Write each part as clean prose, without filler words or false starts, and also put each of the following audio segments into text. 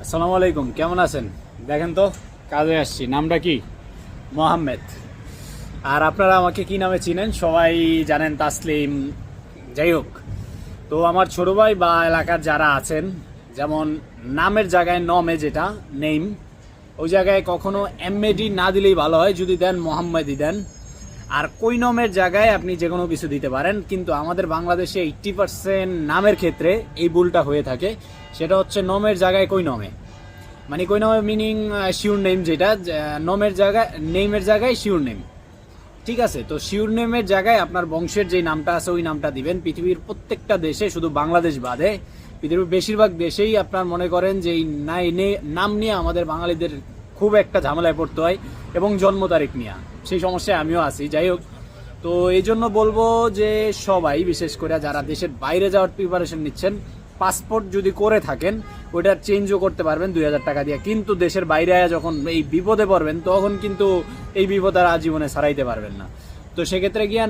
আসসালামু আলাইকুম, কেমন আছেন? দেখেন তো, কাজে আসছি। নামটা কি? মোহাম্মেদ। আর আপনারা আমাকে কি নামে চিনেন? সবাই জানেন, তাসলিম। যাই হোক, তো আমার ছোট ভাই বা এলাকার যারা আছেন, যেমন নামের জায়গায় নমে, যেটা নেম, ওই জায়গায় কখনো এমএডি না দিলেই ভালো হয়, যদি দেন মোহাম্মদই দেন। আর কৈনমের জায়গায় আপনি যে কোনো কিছু দিতে পারেন, কিন্তু আমাদের বাংলাদেশে 80% নামের ক্ষেত্রে এই ভুলটা হয়ে থাকে। সেটা হচ্ছে নমের জায়গায় কৈনমে, মানে কৈনমে মিনিং শিওর নেম, যেটা নমের জায়গায়, নেইমের জায়গায় শিওর নেম। ঠিক আছে, তো শিওর নেমের জায়গায় আপনার বংশের যে নামটা আছে ওই নামটা দিবেন। পৃথিবীর প্রত্যেকটা দেশে, শুধু বাংলাদেশ বাদে, পৃথিবীর বেশিরভাগ দেশেই আপনার মনে করেন যে এই নাম নিয়ে আমাদের বাঙালিদের খুব একটা ঝামেলায় পড়তে হয়, এবং জন্ম তারিখ নিয়ে সেই সমস্যায় আমিও আছি। যাই হোক, তো এই জন্য বলবো যে সবাই, বিশেষ করে যারা দেশের বাইরে যাওয়ার প্রিপারেশন নিচ্ছেন, পাসপোর্ট যদি করে থাকেন ওইটা চেঞ্জও করতে পারবেন 2000 টাকা দিয়ে, কিন্তু দেশের বাইরে যখন এই বিপদে পড়বেন তখন কিন্তু এই বিপদ আর আজীবনে ছাড়াইতে পারবেন না। তো সেক্ষেত্রে গিয়া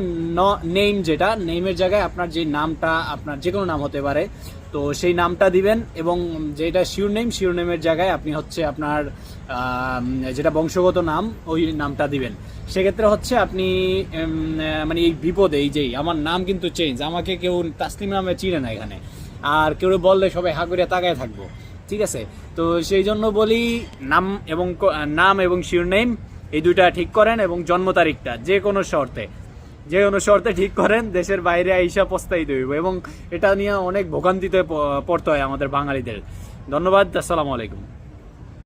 নেম, যেটা নেইমের জায়গায় আপনার যে নামটা, আপনার যে কোনো নাম হতে পারে, তো সেই নামটা দিবেন। এবং যেটা শিওর নেম, শিওর নেমের জায়গায় আপনি হচ্ছে আপনার যেটা বংশগত নাম, ওই নামটা দিবেন। সেক্ষেত্রে হচ্ছে আপনি মানে এই বিপদে, এই যে আমার নাম কিন্তু চেঞ্জ, আমাকে কেউ তাসলিম নামে চিনে না এখানে, আর কেউ বললে সবাই হা করে তাকায় থাকবো। ঠিক আছে, তো সেই জন্য বলি, নাম এবং শিওর নেম এই দুইটা ঠিক করেন, এবং জন্ম তারিখটা যে কোনো শর্তে ঠিক করেন। দেশের বাইরে আইসা পস্তাইতে হইব, এবং এটা নিয়ে অনেক ভোগান্তিতে পড়তে হয় আমাদের বাঙালিদের। ধন্যবাদ। আসসালামু আলাইকুম।